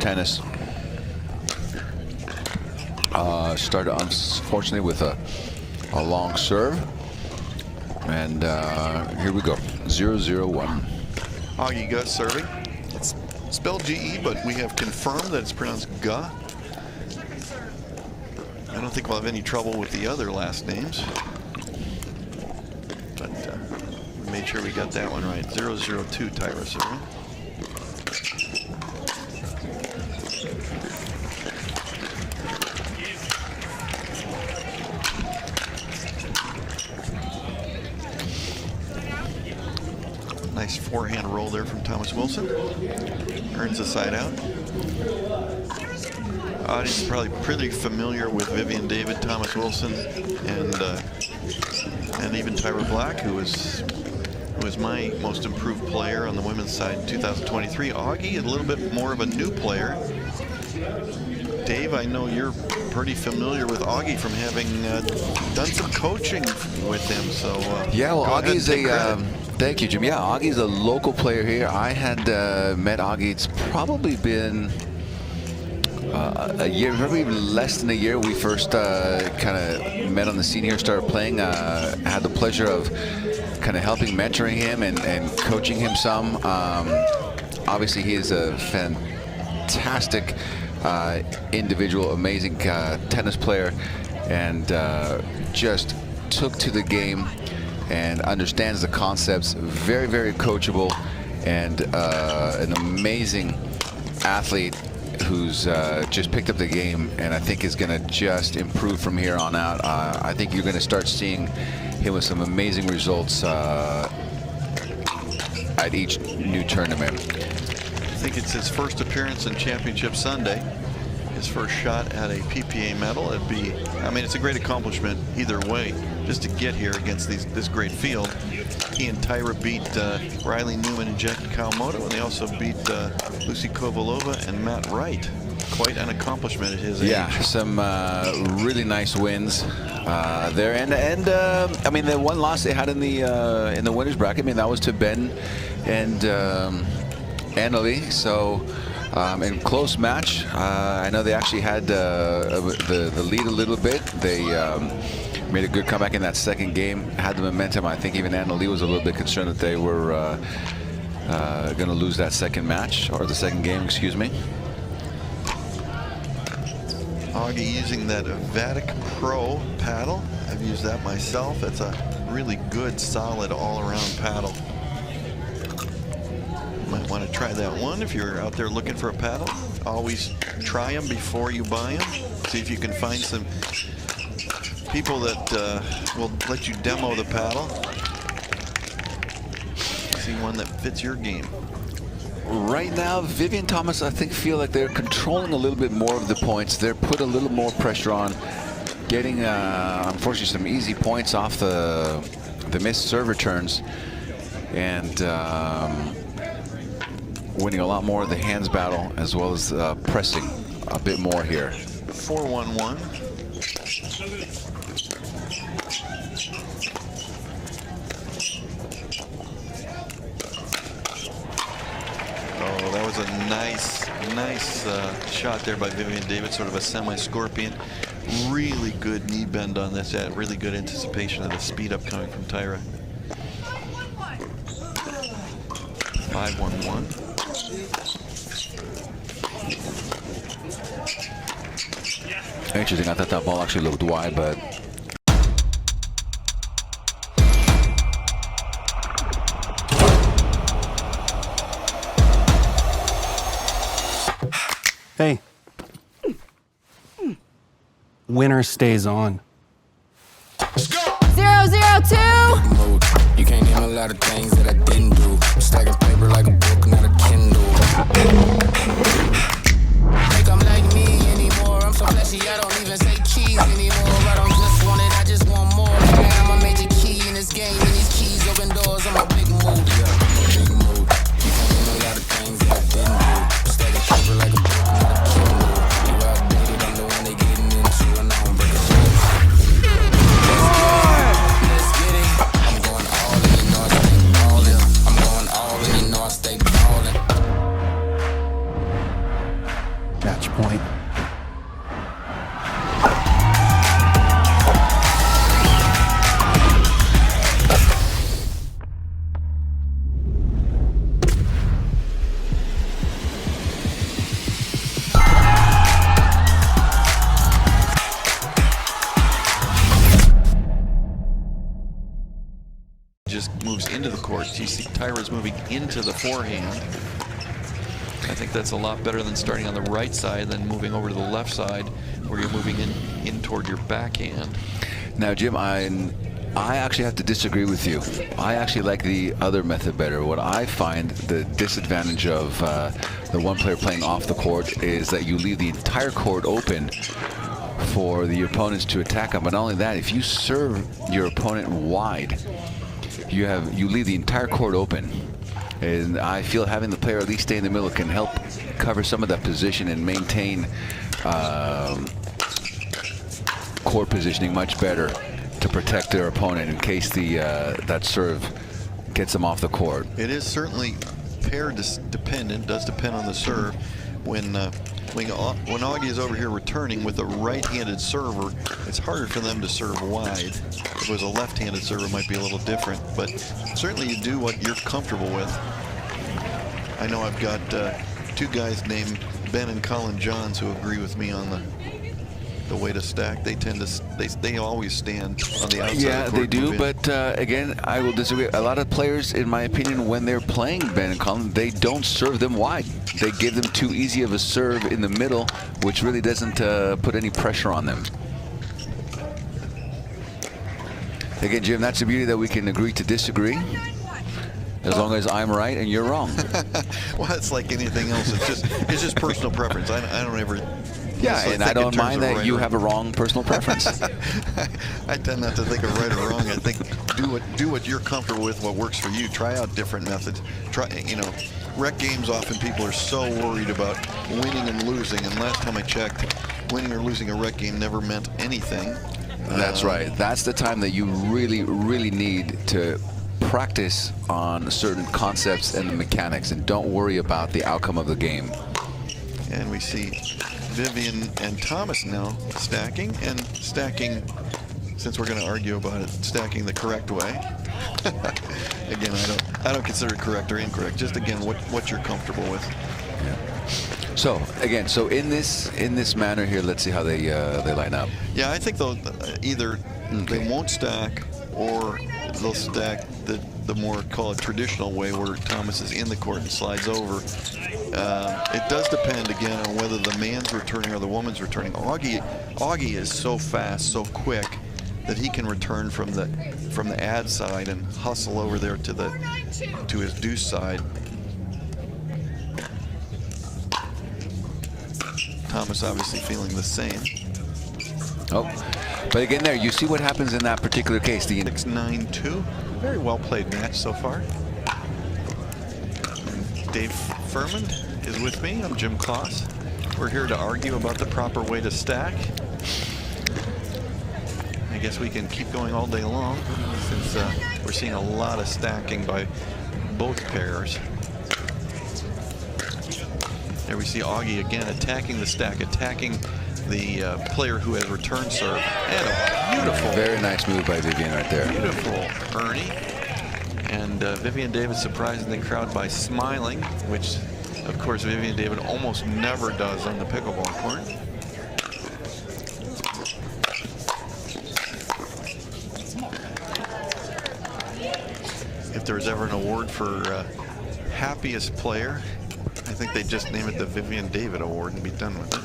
tennis. Started unfortunately with a long serve, and here we go. 0-0-1. Augie Gus serving. It's spelled GE, but we have confirmed that it's pronounced Ga. I don't think we'll have any trouble with the other last names, but we made sure we got that one right. 0-0-2, Tyra serving. Nice forehand roll there from Thomas Wilson. Earns the side out. Audience is probably pretty familiar with Vivienne David, Thomas Wilson, and even Tyra Black, who was my most improved player on the women's side in 2023. Augie, a little bit more of a new player. Dave, I know you're pretty familiar with Augie from having done some coaching with him. So yeah, well, Augie's thank you, Jim. Yeah, Augie's a local player here. I had met Augie. It's probably been a year, probably even less than a year. We first kind of met on the scene here, started playing. I had the pleasure of kind of helping, mentoring him and coaching him some. Obviously, he is a fantastic individual, amazing tennis player, and just took to the game and understands the concepts. Very, very coachable, and an amazing athlete who's just picked up the game, and I think is going to just improve from here on out. I think you're going to start seeing him with some amazing results at each new tournament. I think it's his first appearance in Championship Sunday. His first shot at a PPA medal. It'd be, I mean, it's a great accomplishment either way, just to get here against this great field. He and Tyra beat Riley Newman and Jackie Kawamoto, and they also beat Lucy Kovalova and Matt Wright. Quite an accomplishment at his age. Yeah, some really nice wins there, and I mean, the one loss they had in the winners bracket, I mean, that was to Ben and Annalie. So. In close match, I know they actually had the lead a little bit. They made a good comeback in that second game, had the momentum. I think even Annalie was a little bit concerned that they were going to lose that second match, or the second game, excuse me. Augie using that Vatic Pro paddle. I've used that myself. That's a really good, solid, all-around paddle. Might want to try that one if you're out there looking for a paddle. Always try them before you buy them. See if you can find some people that will let you demo the paddle. See one that fits your game. Right now, Vivienne Thomas, I think, feel like they're controlling a little bit more of the points. They're put a little more pressure on, getting unfortunately some easy points off the missed serve returns, and winning a lot more of the hands battle, as well as pressing a bit more here. 4-1-1. Oh, that was a nice shot there by Vivienne David, sort of a semi-scorpion. Really good knee bend on this. Really good anticipation of the speed up coming from Tyra. 5-1-1. Interesting. I thought that ball actually looked wide, but hey, winner stays on. Let's go. 0-0-2. You can't name a lot of things that I didn't do. I'm stacking paper like a book, not a Kindle. Think I'm like me anymore. I'm so flashy, I don't even say cheese anymore. I don't just want it, I just want more. I'm a major key in this game, and these keys open doors. I'm a big mood. Yeah, big mood. You can't name a lot of things that I didn't do. I'm stacking paper like a book, not a Kindle. You outdated, I'm the one they getting into, and I don't break a shit. Let's get it. I'm going all in, you know I stay ballin'. I'm going all in, you know I stay ballin'. Match point. Just moves into the court. You see Tyra's moving into the forehand. I think that's a lot better than starting on the right side, then moving over to the left side where you're moving in toward your backhand. Now, Jim, I actually have to disagree with you. I actually like the other method better. What I find the disadvantage of the one player playing off the court is that you leave the entire court open for the opponents to attack them. But not only that, if you serve your opponent wide, you leave the entire court open. And I feel having the player at least stay in the middle can help cover some of that position and maintain court positioning much better to protect their opponent in case that serve gets them off the court. It is certainly pair dependent. Does depend on the serve. When Augie is over here returning with a right-handed server, it's harder for them to serve wide. If it was a left-handed server, it might be a little different. But certainly you do what you're comfortable with. I know I've got two guys named Ben and Colin Johns who agree with me on the way to stack. They tend to they always stand on the outside. Yeah, of the court, they do. But again, I will disagree. A lot of players, in my opinion, when they're playing Ben and Colin, they don't serve them wide. They give them too easy of a serve in the middle, which really doesn't put any pressure on them. Again, Jim, that's the beauty that we can agree to disagree, as long as I'm right and you're wrong. Well, it's like anything else. It's just personal preference. I don't ever. Yeah, and I don't mind that you have a wrong personal preference. I tend not to think of right or wrong. I think do what you're comfortable with, what works for you. Try out different methods. Rec games, often people are so worried about winning and losing. And last time I checked, winning or losing a rec game never meant anything. That's right. That's the time that you really, really need to practice on certain concepts and the mechanics, and don't worry about the outcome of the game. And we see Vivienne and Thomas now stacking, since we're going to argue about it, stacking the correct way. Again, I don't consider it correct or incorrect. Just again, what you're comfortable with. Yeah. So again, in this manner here, let's see how they line up. Yeah, I think they'll either they won't stack, or they'll stack the more, call it, traditional way, where Thomas is in the court and slides over. It does depend again on whether the man's returning or the woman's returning. Augie is so fast, so quick, that he can return from the ad side and hustle over there to his deuce side. Thomas obviously feeling the same. Oh, but again, there you see what happens in that particular case. The 6-9-2, very well played match so far. And Dave Furman is with me. I'm Jim Kloss. We're here to argue about the proper way to stack. I guess we can keep going all day long, since we're seeing a lot of stacking by both pairs. There we see Augie again attacking the stack, attacking the player who has returned serve. And a beautiful, very nice move by Vivienne right there. Beautiful Ernie. And Vivienne David surprising the crowd by smiling, which of course Vivienne David almost never does on the pickleball court. If there was ever an award for happiest player, I think they just name it the Vivienne David Award and be done with it.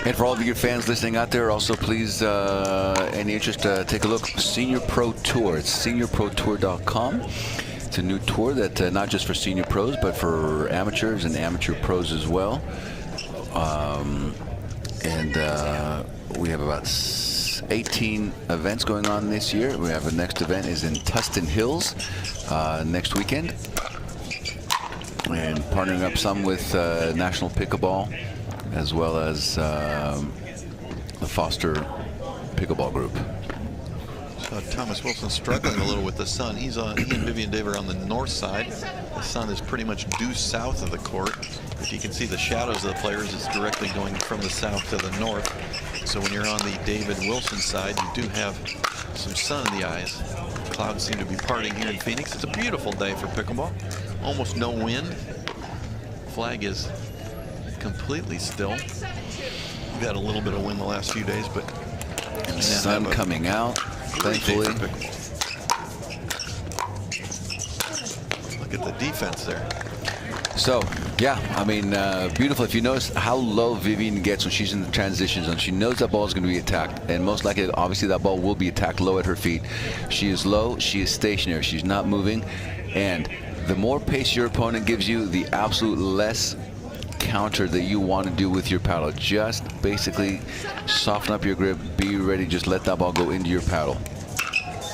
And for all of you fans listening out there, also please, any interest, take a look. Senior Pro Tour. It's seniorprotour.com. It's a new tour that not just for senior pros, but for amateurs and amateur pros as well. We have about 18 events going on this year. We have the next event is in Tustin Hills next weekend, and partnering up some with National Pickleball, as well as the Foster Pickleball Group. Thomas Wilson struggling a little with the sun. He and Vivienne David are on the north side. The sun is pretty much due south of the court. If you can see the shadows of the players, it's directly going from the south to the north. So when you're on the David Wilson side, you do have some sun in the eyes. Clouds seem to be parting here in Phoenix. It's a beautiful day for pickleball. Almost no wind. Flag is completely still. We've had a little bit of wind the last few days, but and the sun coming out, thankfully. Look at the defense there. So, yeah, I mean, beautiful. If you notice how low Vivienne gets when she's in the transition zone, she knows that ball is going to be attacked. And most likely, obviously, that ball will be attacked low at her feet. She is low. She is stationary. She's not moving. And the more pace your opponent gives you, the absolute less counter that you want to do with your paddle. Just basically soften up your grip. Be ready. Just let that ball go into your paddle.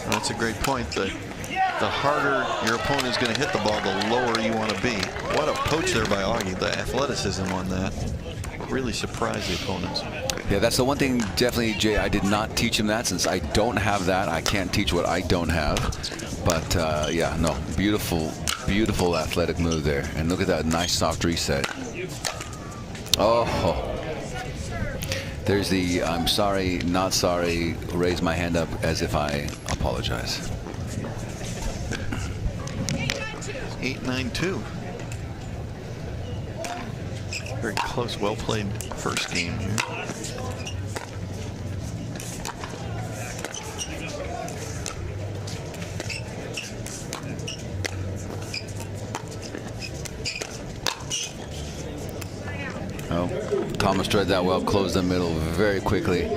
That's a great point. The harder your opponent is going to hit the ball, the lower you want to be. What a poach there by Augie. The athleticism on that really surprised the opponents. Yeah, that's the one thing, definitely, Jay, I did not teach him that. Since I don't have that, I can't teach what I don't have. But, yeah, no, beautiful, beautiful athletic move there. And look at that nice soft reset. Oh, there's the I'm sorry, not sorry, raise my hand up as if I apologize. 8-9-2. Very close, well played first game here. Oh, Thomas tried that well, closed the middle very quickly.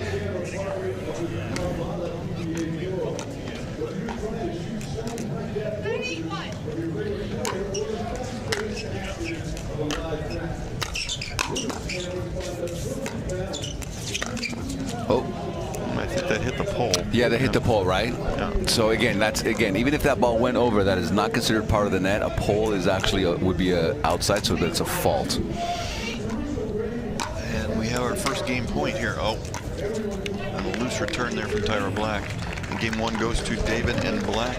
Oh, I think that hit the pole. yeah, that hit the pole, right? Yeah. So again, even if that ball went over, that is not considered part of the net. A pole is actually would be outside, so that's a fault. And we have our first game point here. Oh, and a loose return there from Tyra Black. And game one goes to David and Black,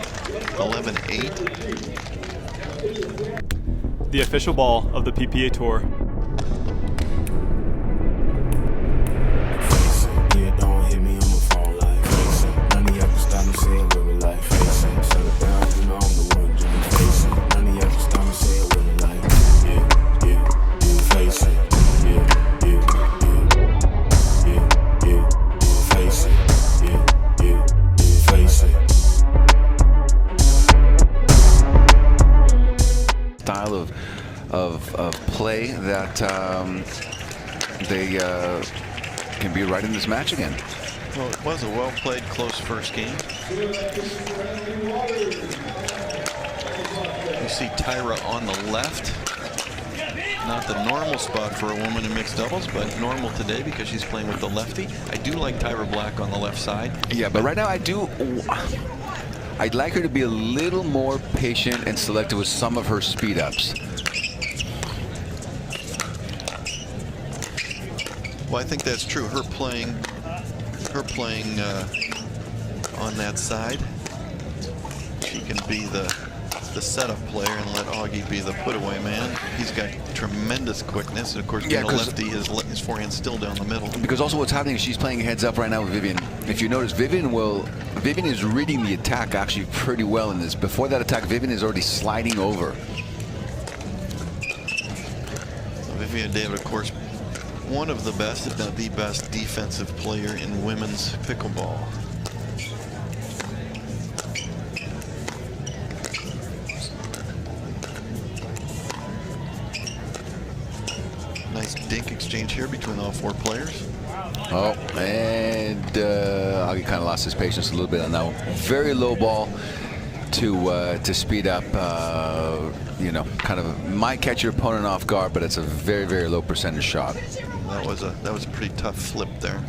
11-8. The official ball of the PPA Tour. Style of play that they can be right in this match again. Well, it was a well-played, close first game. You see Tyra on the left. Not the normal spot for a woman in mixed doubles, but normal today because she's playing with the lefty. I do like Tyra Black on the left side. Yeah, but right now I'd like her to be a little more patient and selective with some of her speed ups. Well, I think that's true. Her playing on that side, she can be the setup player and let Augie be the put-away man. He's got tremendous quickness, and of course, being a lefty, his forehand still down the middle. Because also what's happening is she's playing heads up right now with Vivienne. If you notice, Vivienne is reading the attack actually pretty well in this. Before that attack, Vivienne is already sliding over. Vivienne David, of course, one of the best, if not the best, defensive player in women's pickleball. Nice dink exchange here between all four players. Oh, and Augie kind of lost his patience a little bit on that one. Very low ball to speed up. You know, kind of might catch your opponent off guard, but it's a very, very low percentage shot. That was a pretty tough flip there.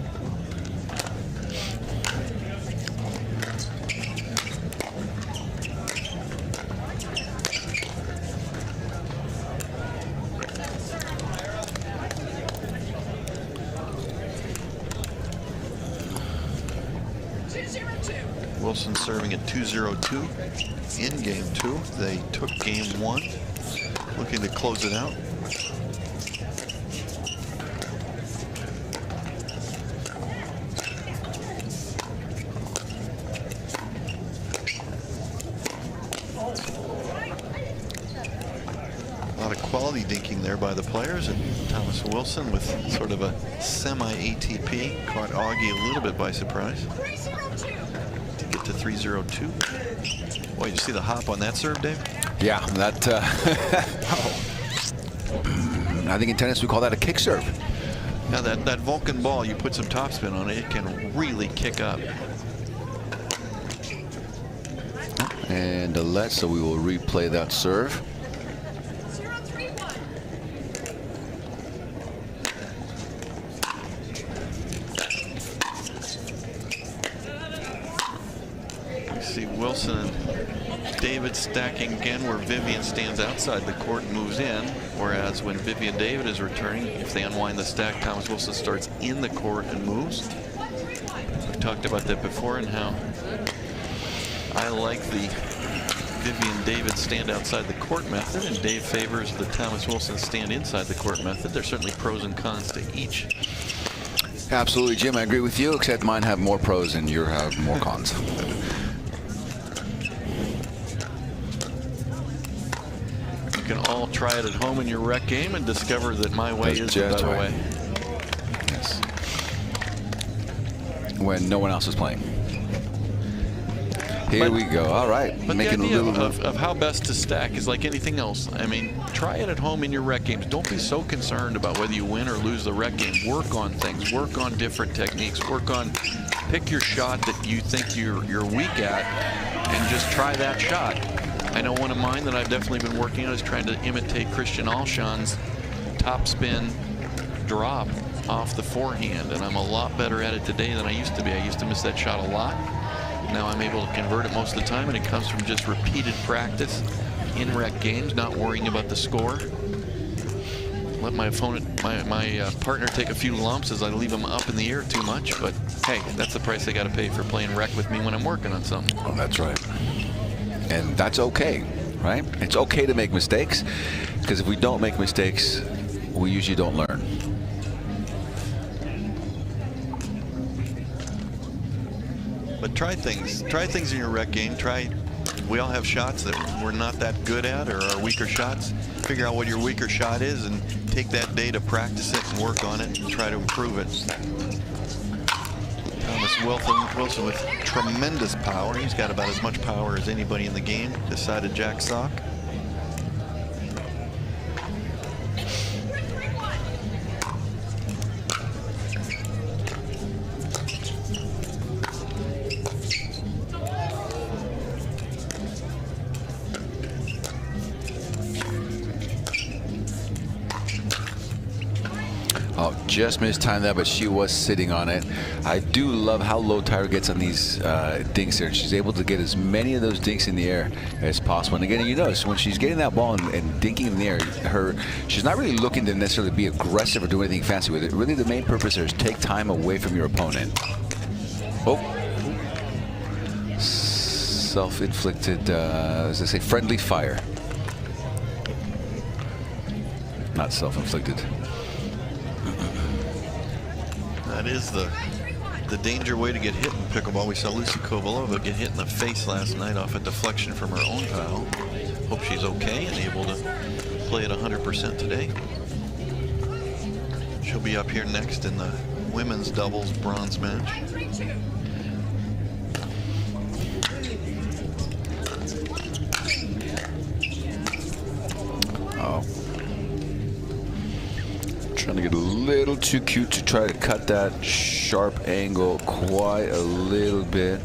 Wilson serving at 2-0-2 in game 2. They took game 1, looking to close it out. A lot of quality dinking there by the players, and Thomas Wilson with sort of a semi-ATP caught Augie a little bit by surprise to get to 3-0-2. Boy, you see the hop on that serve, Dave? Yeah, that. I think in tennis we call that a kick serve. Now that Vulcan ball, you put some topspin on it, it can really kick up. And a let, so we will replay that serve. See Wilson and David stacking again where Vivienne stands outside the court and moves in, whereas when Vivienne David is returning, if they unwind the stack, Thomas Wilson starts in the court and moves. We've talked about that before and how I like the Vivienne David stand outside the court method, and Dave favors the Thomas Wilson stand inside the court method. There's certainly pros and cons to each. Absolutely, Jim. I agree with you, except mine have more pros and yours have more cons. You can all try it at home in your rec game and discover that my way is the better way. Yes. When no one else is playing. Here we go. All right. But Making the idea a little of how best to stack is like anything else. I mean, try it at home in your rec games. Don't be so concerned about whether you win or lose the rec game. Work on things. Work on different techniques. Pick your shot that you think you're weak at, and just try that shot. I know one of mine that I've definitely been working on is trying to imitate Christian Alshon's topspin drop off the forehand, and I'm a lot better at it today than I used to be. I used to miss that shot a lot. Now I'm able to convert it most of the time, and it comes from just repeated practice in rec games, not worrying about the score. Let my opponent, my partner take a few lumps as I leave them up in the air too much, but hey, that's the price I got to pay for playing rec with me when I'm working on something. Oh, that's right. And that's okay, right? It's okay to make mistakes, because if we don't make mistakes, we usually don't learn. But try things in your rec game. We all have shots that we're not that good at, or our weaker shots. Figure out what your weaker shot is and take that day to practice it and work on it and try to improve it. Thomas Wilson with tremendous power. He's got about as much power as anybody in the game. Decided Jack Sock. Oh, just mistimed that, but she was sitting on it. I do love how low Tyra gets on these dinks here. She's able to get as many of those dinks in the air as possible. And again, you notice when she's getting that ball and dinking in the air, she's not really looking to necessarily be aggressive or do anything fancy with it. Really, the main purpose here is take time away from your opponent. Oh. Self-inflicted, as I say, friendly fire. Not self-inflicted. That is the danger way to get hit in pickleball. We saw Lucy Kovalova get hit in the face last night off a deflection from her own foul. Hope she's okay and able to play at 100% today. She'll be up here next in the women's doubles bronze match. Oh. Trying to get a little too cute to try to cut that sharp angle quite a little bit.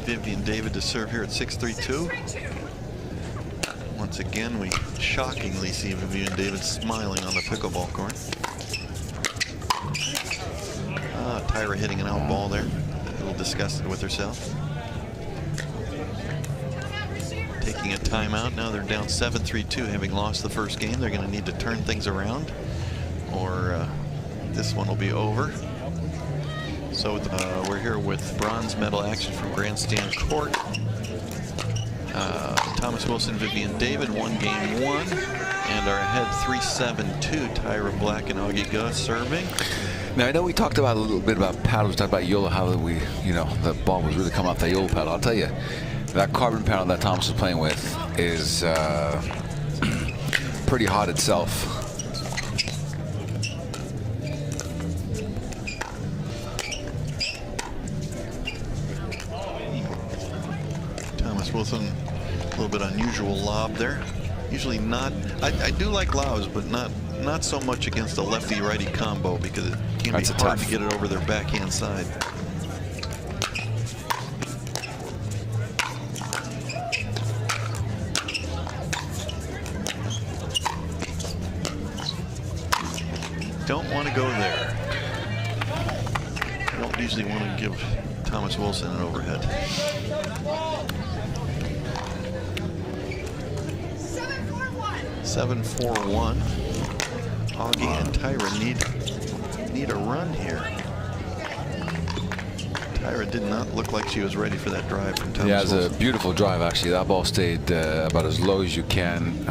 Vivienne David to serve here at 6-3-2. Once again, we shockingly see Vivienne David smiling on the pickleball court. Tyra hitting an out ball there. A little disgusted with herself. Taking a timeout. Now they're down 7-3-2, having lost the first game. They're going to need to turn things around, or this one will be over. So we're here with bronze medal action from Grandstand Court. Thomas Wilson, Vivienne David, won game 1, and are ahead 3-7-2. Tyra Black and Augie Gus serving. Now, I know we talked about a little bit about paddles, talked about Yola, how we, the ball was really coming off that Yola paddle. I'll tell you, that carbon paddle that Thomas was playing with is pretty hot itself. Thomas Wilson, a little bit unusual lob there. Usually not. I do like lobs, but not so much against a lefty-righty combo because it can be hard to get it over their backhand side. Don't want to go there. I don't usually want to give Thomas Wilson an overhead. 7-4-1. Augie and Tyra need a run here. Tyra did not look like she was ready for that drive from Thomas Yeah, it's Wilson. a beautiful drive, actually. That ball stayed about as low as you can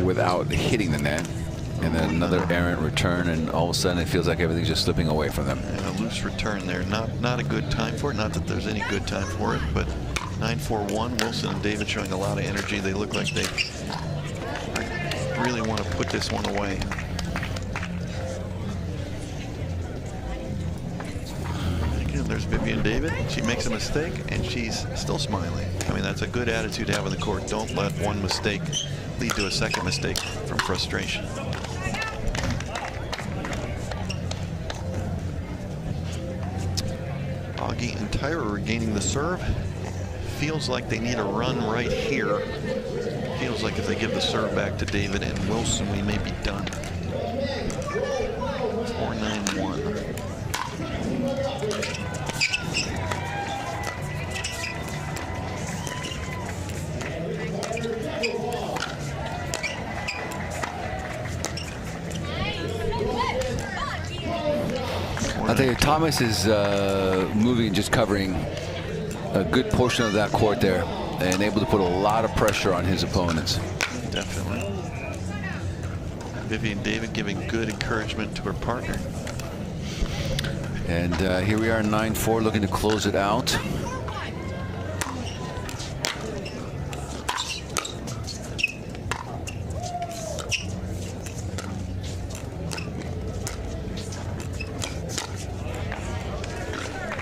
without hitting the net. And then another errant return, and all of a sudden it feels like everything's just slipping away from them. And a loose return there. Not a good time for it. Not that there's any good time for it, but 9-4-1. Wilson and David showing a lot of energy. They look like they really want to put this one away. Again, there's Vivienne David. She makes a mistake, and she's still smiling. I mean, that's a good attitude to have on the court. Don't let one mistake lead to a second mistake from frustration. Augie and Tyra regaining the serve. Feels like they need a run right here. Feels like if they give the serve back to David and Wilson, we may be done. 4-9-1. I tell you, Thomas is moving, just covering a good portion of that court there, and able to put a lot of pressure on his opponents. Definitely. Vivienne David giving good encouragement to her partner. And here we are, 9-4, looking to close it out.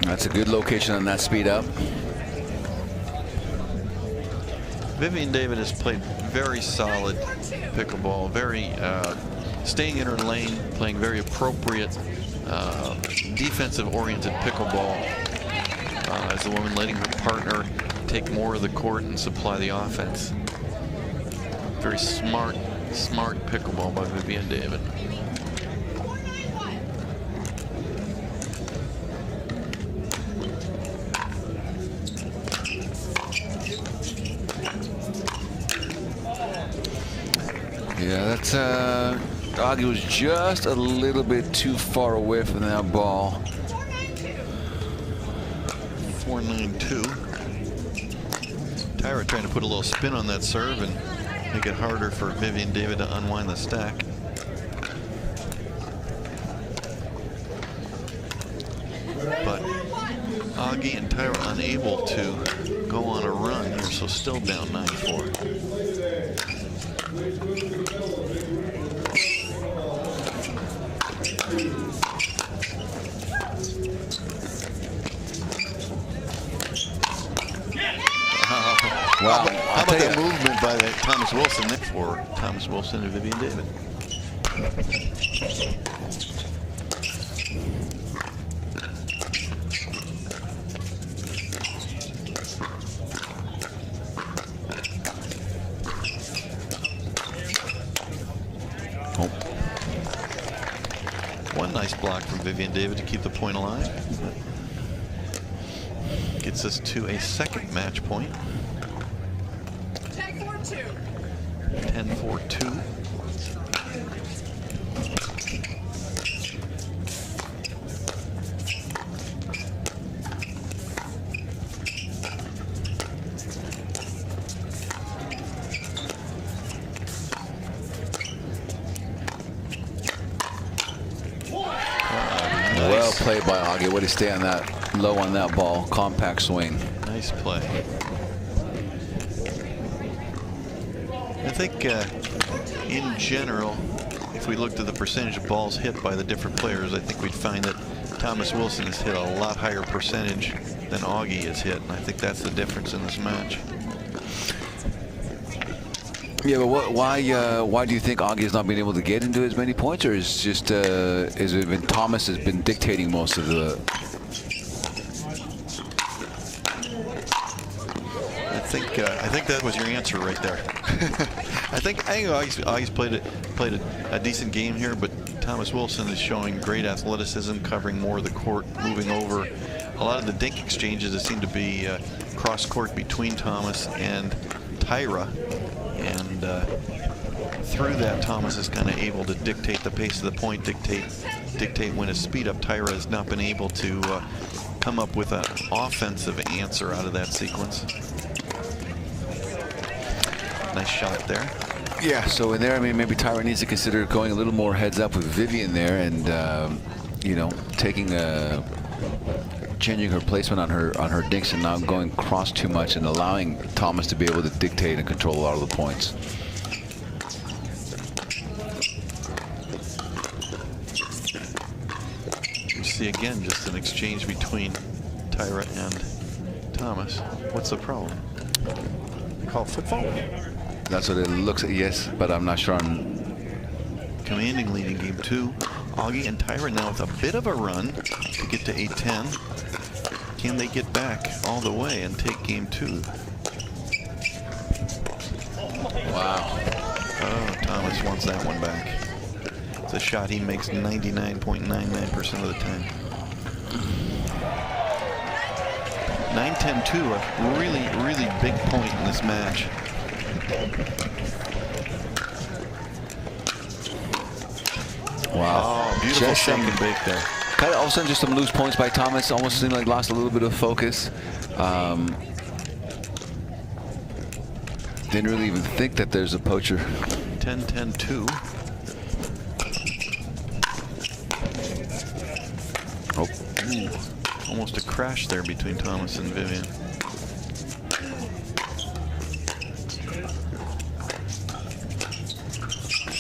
That's a good location on that speed up. Vivienne David has played very solid pickleball, very staying in her lane, playing very appropriate defensive-oriented pickleball as the woman letting her partner take more of the court and supply the offense. Very smart pickleball by Vivienne David. Yeah, that's Augie was just a little bit too far away from that ball. 4-9-2. Tyra trying to put a little spin on that serve and make it harder for Vivienne David to unwind the stack. But Augie and Tyra unable to go on a run here, so still down 9-4. Wow. How about that movement by that Thomas Wilson there for Thomas Wilson and Vivienne David? One nice block from Vivienne David to keep the point alive. Gets us to a second match point. 10-4-2. play by Augie. Way to stay on that, low on that ball. Compact swing. Nice play. I think in general, if we looked at the percentage of balls hit by the different players, I think we'd find that Thomas Wilson has hit a lot higher percentage than Augie has hit, and I think that's the difference in this match. Yeah, but why do you think Augie has not been able to get into as many points, or is just is it been Thomas has been dictating most of the? I think that was your answer right there. I think Augie's played a decent game here, but Thomas Wilson is showing great athleticism, covering more of the court, moving over. A lot of the dink exchanges that seem to be cross court between Thomas and Tyra. And through that, Thomas is kind of able to dictate the pace of the point, dictate when his speed up. Tyra has not been able to come up with an offensive answer out of that sequence. Nice shot there. Yeah, so in there, I mean, maybe Tyra needs to consider going a little more heads up with Vivienne there, and you know, changing her placement on her dinks and not going cross too much and allowing Thomas to be able to dictate and control a lot of the points. You see again just an exchange between Tyra and Thomas. What's the problem? They call it football? That's what it looks like, yes, but I'm not sure on. Commanding leading game 2. Augie and Tyra now with a bit of a run to get to 8-10. Can they get back all the way and take game 2? Wow. Oh, Thomas wants that one back. It's a shot he makes 99.99% of the time. 9-10-2, a really, really big point in this match. Wow. Oh, beautiful shake and bake there. Kind of all of a sudden just some loose points by Thomas. Almost seemed like lost a little bit of focus. Didn't really even think that there's a poacher. 10-10-2. Oh. Ooh, almost a crash there between Thomas and Vivienne.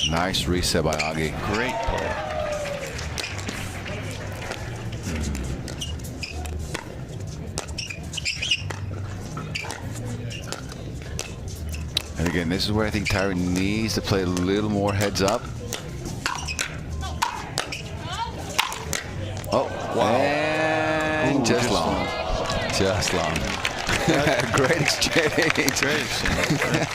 Nice reset by Augie. Great play. And again, this is where I think Tyra needs to play a little more heads up. Oh, wow. And Ooh, just long. Just long. Great exchange. Great exchange.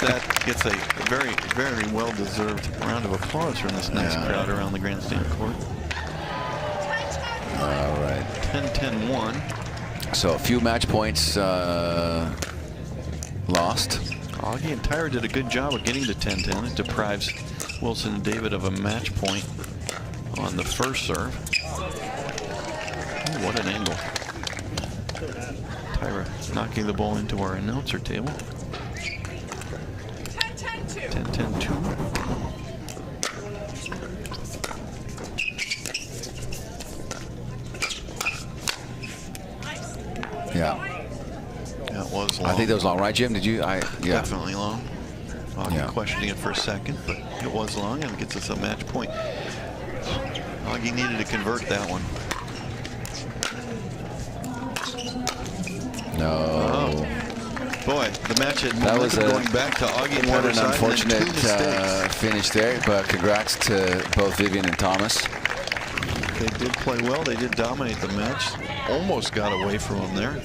That gets a very, very well-deserved round of applause from this nice crowd around the grandstand court. All right. 10-10-1. So a few match points lost. Augie and Tyra did a good job of getting to 10-10. It deprives Wilson and David of a match point on the first serve. Oh, what an angle. Tyra knocking the ball into our announcer table. 10-10-2. Yeah. That was long. I think that was long, right, Jim? Did you? Yeah. Definitely long. Augie Yeah. questioning it for a second, but it was long and it gets us a match point. Augie needed to convert that one. No. Oh. Boy, the match had That was going back to Augie and what Tyra's an side, and then two unfortunate mistakes. finish there, but congrats to both Vivienne and Thomas. They did play well. They did dominate the match. Almost got away from them there.